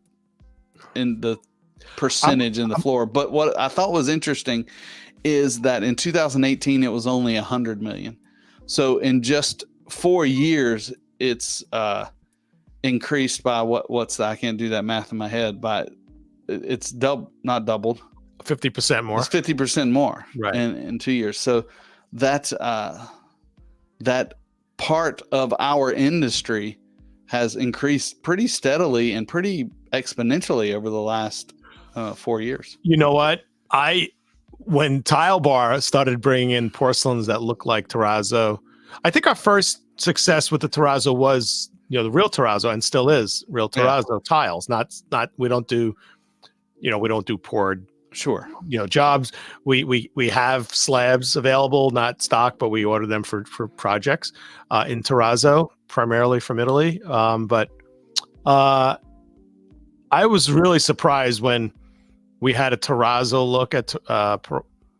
percentage in the floor. But what I thought was interesting is that in 2018, it was only 100 million. So in just 4 years, it's increased by what's that? I can't do that math in my head, but it's not doubled. 50% more. It's 50% more, right, in 2 years. So that part of our industry has increased pretty steadily and pretty exponentially over the last 4 years. You know what? When Tile Bar started bringing in porcelains that look like terrazzo, I think our first success with the terrazzo was, the real terrazzo, and still is real terrazzo tiles. Not we don't do poured Sure. jobs. We have slabs available, not stock, but we order them for projects in terrazzo, primarily from Italy. But I was really surprised when we had a terrazzo look at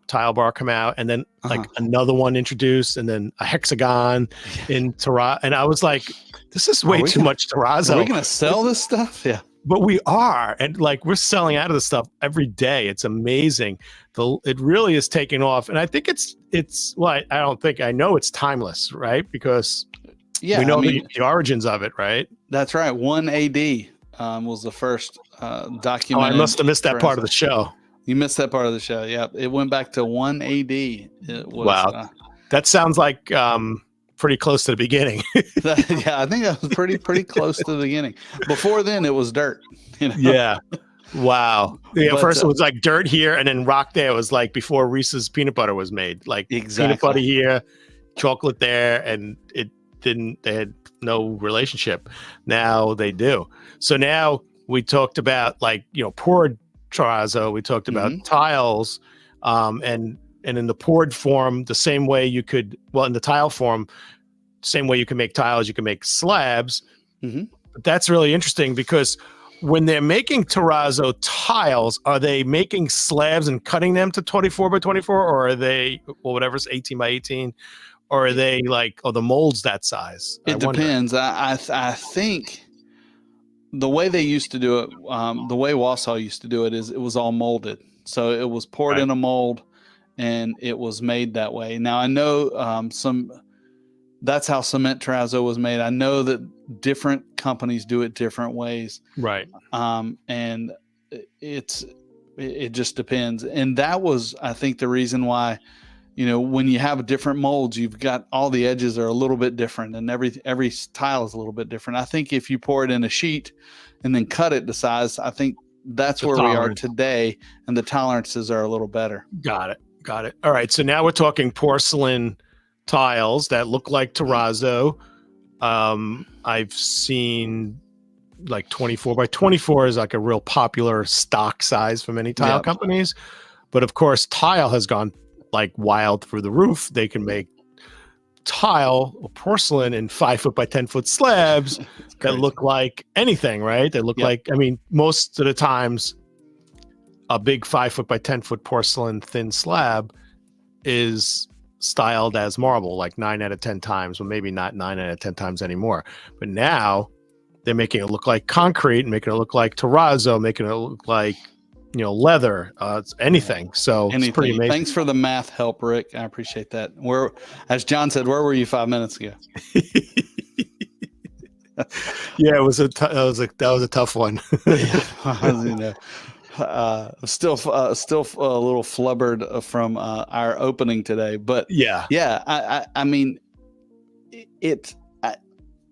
tile bar come out, and then like another one introduced, and then a hexagon in terrazzo, and I was like, this is way too much terrazzo. Are we gonna sell this stuff? Yeah. But we are, and like we're selling out of the stuff every day. It's amazing. It really is taking off, and I think it's well, I know it's timeless, right? Because we know the origins of it, right? That's right. 1 AD was the first documented. Oh, I must have missed that part of the show. You missed that part of the show. Yeah, it went back to 1 AD. It was, wow, that sounds like pretty close to the beginning. Yeah, I think that was pretty close to the beginning. Before then, it was dirt. Yeah. Wow. Yeah. First, it was like dirt here, and then rock there. It was like before Reese's peanut butter was made. Like peanut butter here, chocolate there, and it didn't. They had no relationship. Now they do. So now we talked about poured terrazzo. We talked about tiles, and in the poured form, the same way you could. Well, in the tile form, same way you can make tiles, you can make slabs. But that's really interesting because when they're making terrazzo tiles, are they making slabs and cutting them to 24 by 24, or are they, well, whatever's 18 by 18, or are they the molds that size? It depends. I think the way they used to do it, the way Wausau used to do it, is it was all molded. So it was poured in a mold, and it was made that way. Now I know that's how cement terrazzo was made. I know that different companies do it different ways. Right. And it just depends. And that was, I think, the reason why, when you have different molds, you've got all the edges are a little bit different, and every tile is a little bit different. I think if you pour it in a sheet and then cut it to size, I think that's where we are today, and the tolerances are a little better. Got it. All right. So now we're talking porcelain tiles that look like terrazzo. I've seen like 24 by 24 is like a real popular stock size for many tile companies. But of course, tile has gone like wild through the roof. They can make tile or porcelain in 5 foot by 10 foot slabs that look like anything, right? They look like, most of the times a big 5 foot by 10 foot porcelain thin slab is styled as marble like 9 out of 10 times, well, maybe not 9 out of 10 times anymore. But now they're making it look like concrete, making it look like terrazzo, making it look like leather, anything. So it's pretty amazing. Thanks for the math help, Rick. I appreciate that. As John said, where were you 5 minutes ago? Yeah, that was a tough one. Still a little flubbered from our opening today, but I mean,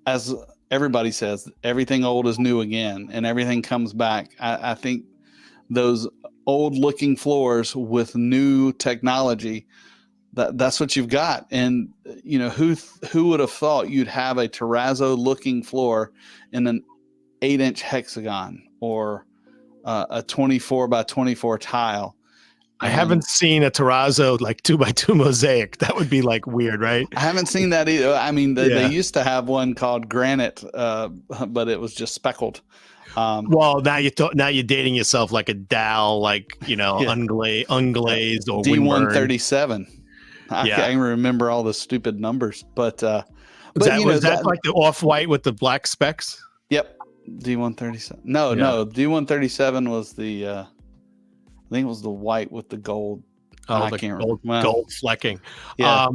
as everybody says, everything old is new again, and everything comes back. I think those old looking floors with new technology, that's what you've got. And who would have thought you'd have a terrazzo looking floor in an 8-inch hexagon or a 24 by 24 tile. I haven't seen a terrazzo like 2 by 2 mosaic. That would be like weird, right? I haven't seen that either. I mean, they used to have one called granite, but it was just speckled. Well, now you're dating yourself like a Dow, unglazed or D137. I can't remember all the stupid numbers, but was that like the off-white with the black specks? Yep. D137. No, D137 was the I think it was the white with the gold. I can't remember. Gold flecking. Yeah.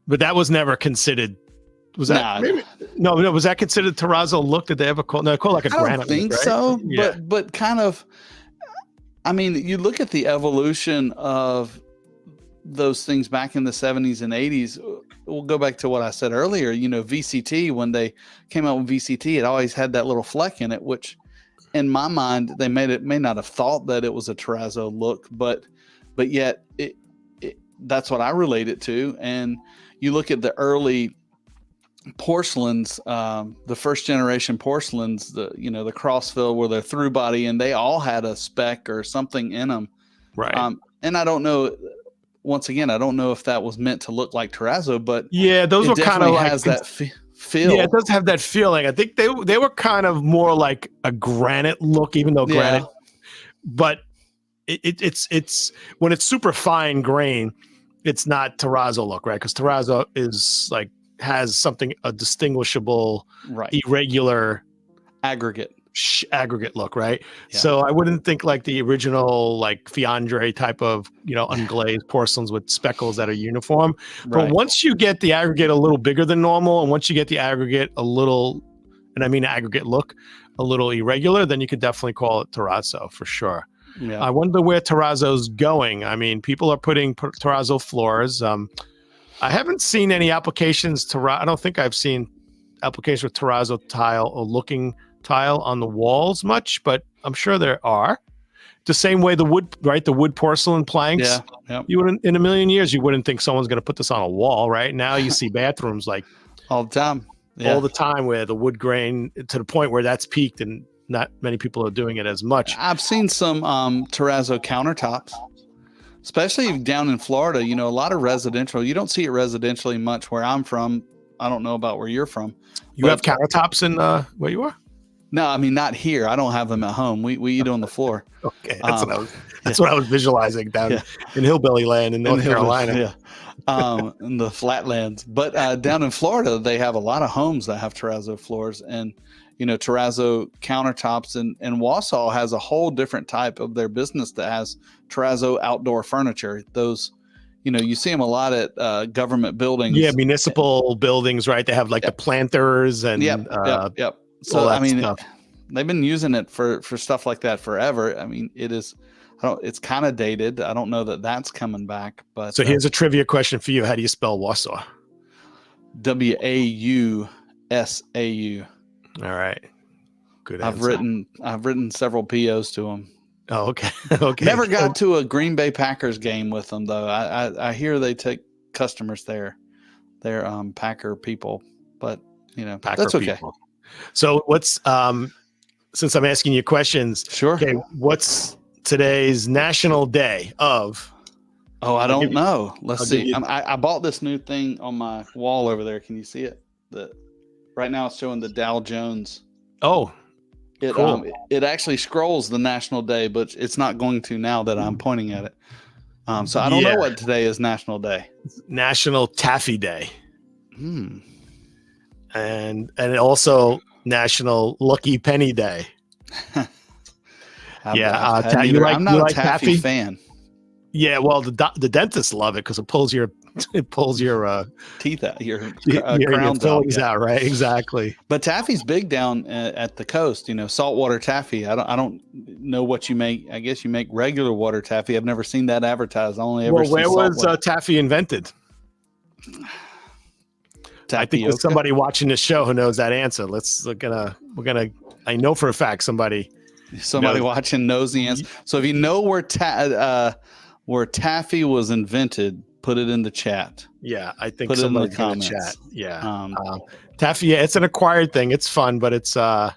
But that was never considered. Was that no? Was that considered terrazzo look? Did they ever call like a granite? I don't think so. Yeah. But kind of. I mean, you look at the evolution of those things back in the 70s and 80s. We'll go back to what I said earlier. VCT, when they came out with VCT, it always had that little fleck in it, which in my mind, they may not have thought that it was a terrazzo look, but yet that's what I relate it to. And you look at the early porcelains, the first generation porcelains, the Crossfield, where they're through body, and they all had a speck or something in them Right. And I don't know. Once again, I don't know if that was meant to look like terrazzo, but Yeah, those it were kind of definitely like has that feel. Yeah, it does have that feeling. I think they were kind of more like a granite look, even though granite, but it's when it's super fine grain, it's not terrazzo look, right? Because terrazzo is like has something a distinguishable, irregular aggregate look, right? Yeah. So I wouldn't think like the original like Fiandre type of, you know, unglazed porcelains with speckles that are uniform. But once you get the aggregate a little bigger than normal, and once you get the aggregate a little, and I mean aggregate look, a little irregular, then you could definitely call it terrazzo for sure. Yeah. I wonder where terrazzo's going. I mean, people are putting terrazzo floors. I haven't seen any applications I don't think I've seen applications with terrazzo tile or looking tile on the walls much, but I'm sure there are. The same way the wood, right? The wood porcelain planks. Yeah. You wouldn't, in a million years, you wouldn't think someone's going to put this on a wall, right? Now you see bathrooms like all the time. All the time where the wood grain to the point where that's peaked and not many people are doing it as much. I've seen some terrazzo countertops, especially down in Florida. You know, a lot of residential. You don't see it residentially much where I'm from. I don't know about where you're from. You have countertops in where you are? No, I mean, not here. I don't have them at home. We eat on the floor. Okay, that's what I was visualizing down in hillbilly land in North Carolina. In the flatlands. But down in Florida, they have a lot of homes that have terrazzo floors and, you know, terrazzo countertops. And Wausau has a whole different type of their business that has terrazzo outdoor furniture. Those, you know, you see them a lot at government buildings. Yeah, municipal buildings, right? They have like the planters and Yep. So I mean, they've been using it for stuff like that forever. I mean, it's kind of dated. I don't know that that's coming back. But so here's a trivia question for you: how do you spell Wausau? Wausau. All right, good. I've written several POs to them. Oh, okay. Okay. Never got to a Green Bay Packers game with them though. I hear they take customers there. They're Packer people, but you know that's okay. People. So what's since I'm asking you questions, sure. Okay, what's today's national day of? Oh, I don't know. Let's see. I bought this new thing on my wall over there. Can you see it? Right now it's showing the Dow Jones. Oh, cool. It actually scrolls the national day, but it's not going to now that I'm pointing at it. So I don't know what today is national day. National Taffy Day. And also National Lucky Penny Day. I'm not a taffy fan. Yeah, well, the dentists love it because it pulls your teeth out, your fillings out, right? Exactly. But taffy's big down at the coast. You know, saltwater taffy. I don't know what you make. I guess you make regular water taffy. I've never seen that advertised. I only ever. Well, where was taffy invented? Tapioca? I think there's somebody watching this show who knows that answer. We're gonna. I know for a fact somebody watching knows the answer. So if you know where taffy was invented, put it in the chat. Yeah, I think put it in the comments. Chat. Yeah, taffy. Yeah, it's an acquired thing. It's fun, but it's. I'm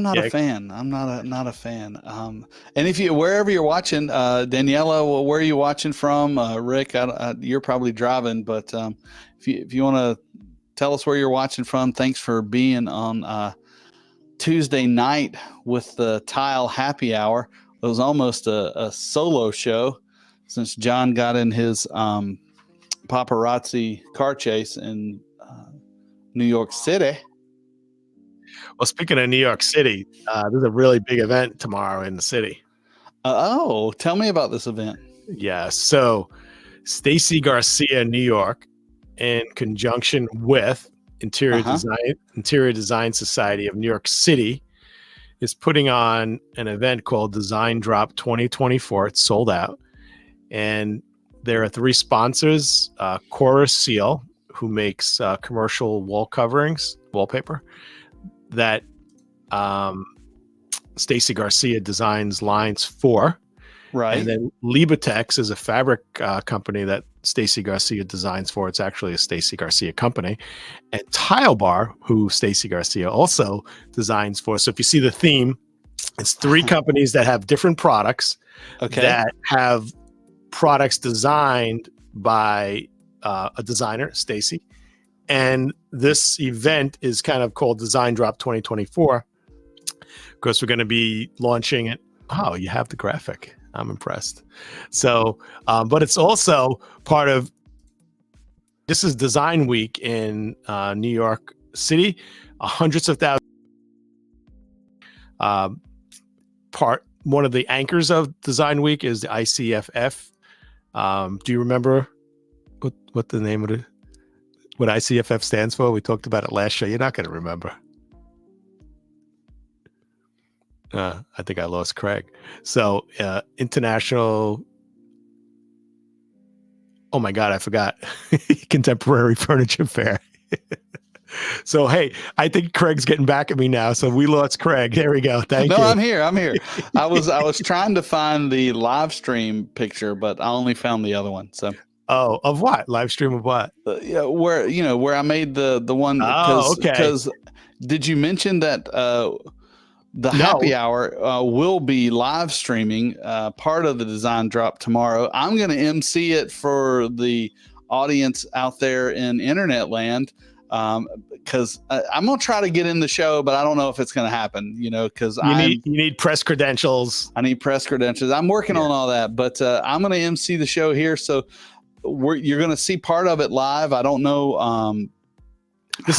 not a fan. I'm not a fan. And if wherever you're watching, Daniela, where are you watching from? Rick, you're probably driving, but if you want to tell us where you're watching from, thanks for being on Tuesday night with the Tile Happy Hour. It was almost a solo show since John got in his paparazzi car chase in New York City. Well, speaking of New York City, there's a really big event tomorrow in the city. Tell me about this event. Yeah, so Stacy Garcia, New York, in conjunction with Interior Design Society of New York City, is putting on an event called Design Drop 2024. It's sold out. And there are 3 sponsors, Chorus Seal, who makes commercial wall coverings, wallpaper, that Stacy Garcia designs lines for. Right. And then Libatex is a fabric company that Stacy Garcia designs for. It's actually a Stacy Garcia company. And Tile Bar, who Stacy Garcia also designs for. So if you see the theme It's 3 companies that have different products Okay. that have products designed by a designer, Stacy. And this event is kind of called Design Drop 2024. Of course, we're going to be launching it. Oh, you have the graphic. I'm impressed. So, but it's also part of, this is Design Week in New York City. Hundreds of thousands. One of the anchors of Design Week is the ICFF. Do you remember what the name of it? What ICFF stands for? We talked about it last show. You're not going to remember. I think I lost Craig. So International. Oh my God, I forgot. Contemporary Furniture Fair. So, hey, I think Craig's getting back at me now. So we lost Craig. There we go. Thank you. No, I'm here. I was trying to find the live stream picture, but I only found the other one. So. Oh, of what? Live stream of what? Yeah, where I made the one. Okay. Because did you mention that the happy hour will be live streaming part of the Design Drop tomorrow? I'm going to MC it for the audience out there in internet land. Because I'm gonna try to get in the show, but I don't know if it's gonna happen. Because you need press credentials. I need press credentials. I'm working on all that, but I'm gonna MC the show here, so you're gonna see part of it live. I don't know how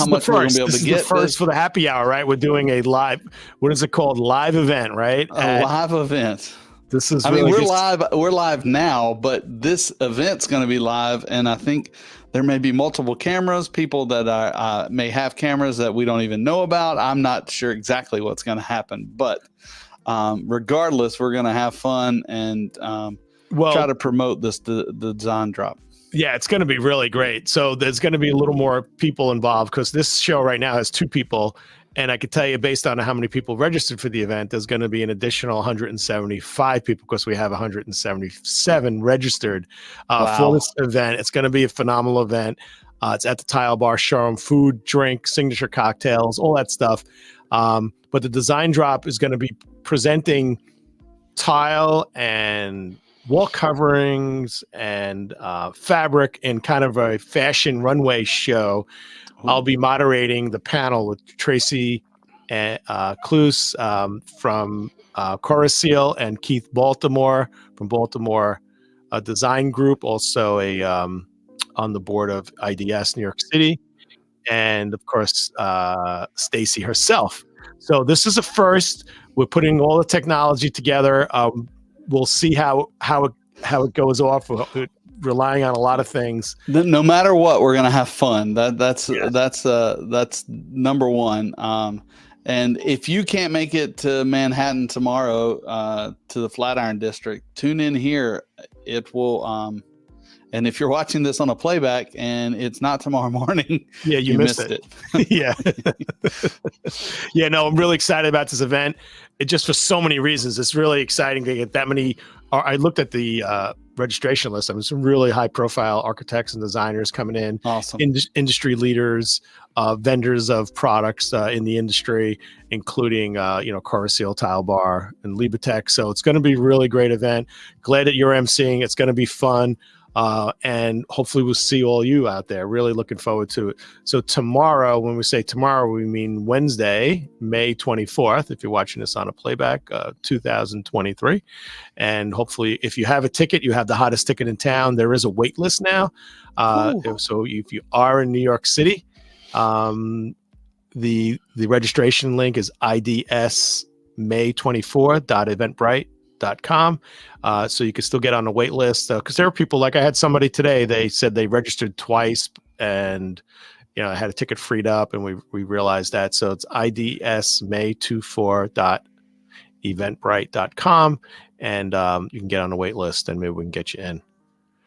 much we're gonna be able to get. This is the first for the happy hour, right? We're doing a live. What is it called? Live event, right? A live event. This is. We're live. We're live now, but this event's going to be live, and I think there may be multiple cameras, people that may have cameras that we don't even know about. I'm not sure exactly what's going to happen, but regardless, we're going to have fun and try to promote the Design Drop. Yeah, it's going to be really great. So there's going to be a little more people involved because this show right now has 2 people. And I could tell you, based on how many people registered for the event, there's going to be an additional 175 people because we have 177 registered for this event. It's going to be a phenomenal event. It's at the Tile Bar Showroom, food, drink, signature cocktails, all that stuff. But the Design Drop is going to be presenting tile and wall coverings and fabric in kind of a fashion runway show. I'll be moderating the panel with Tracy Cluse from Corasil and Keith Baltimore from Baltimore Design Group, also on the board of IDS New York City, and of course Stacy herself. So this is a first. We're putting all the technology together. We'll see how it goes off. We're relying on a lot of things. No matter what, we're gonna have fun. That's number one. And if you can't make it to Manhattan tomorrow, to the Flatiron District, tune in here. It will. And if you're watching this on a playback and it's not tomorrow morning, you missed it. Yeah. Yeah. No, I'm really excited about this event. It just for so many reasons. It's really exciting to get that many. I looked at the registration list. I mean, some really high profile architects and designers coming in. Awesome. Industry leaders, vendors of products in the industry, including Corasil, Tile Bar, and Libatech. So it's going to be a really great event. Glad that you're emceeing. It's going to be fun. And hopefully we'll see all you out there. Really looking forward to it. So tomorrow, when we say tomorrow, we mean Wednesday, May 24th, if you're watching this on a playback, 2023. And hopefully if you have a ticket, you have the hottest ticket in town. There is a wait list now. So if you are in New York City, the registration link is idsmay24.eventbrite.com. So you can still get on the wait list because there are people, like I had somebody today, they said they registered twice and I had a ticket freed up and we realized that. So it's idsmay24.eventbrite.com and you can get on the wait list and maybe we can get you in.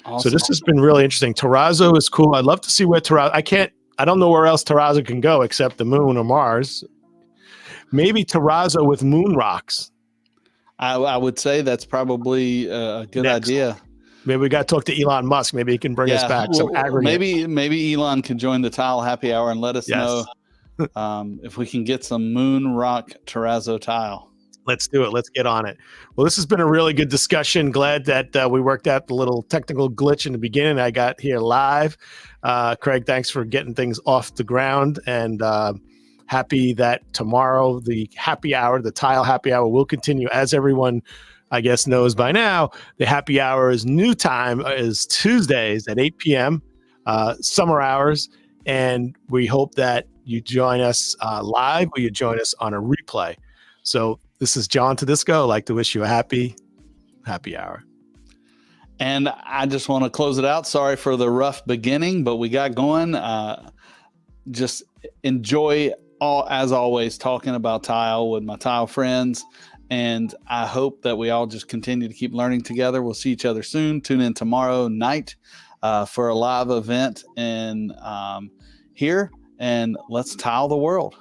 Awesome. So this has been really interesting. Terrazzo is cool. I'd love to see where Terrazzo, I don't know where else Terrazzo can go except the moon or Mars. Maybe Terrazzo with moon rocks. I would say that's probably a good idea. Maybe we got to talk to Elon Musk. Maybe he can bring us back some aggregate. Maybe Elon can join the Tile Happy Hour and let us know if we can get some moon rock terrazzo tile. Let's do it. Let's get on it. Well, this has been a really good discussion. Glad that we worked out the little technical glitch in the beginning. I got here live. Craig, thanks for getting things off the ground, and happy that tomorrow the happy hour, the tile happy hour, will continue. As everyone, I guess, knows by now, the happy hour's new time is Tuesdays at 8 p.m. Summer hours, and we hope that you join us live or you join us on a replay. So this is John Tedisco. I'd like to wish you a happy hour. And I just want to close it out. Sorry for the rough beginning, but we got going. Just enjoy, as always, talking about tile with my tile friends. And I hope that we all just continue to keep learning together. We'll see each other soon. Tune in tomorrow night for a live event here, and let's tile the world.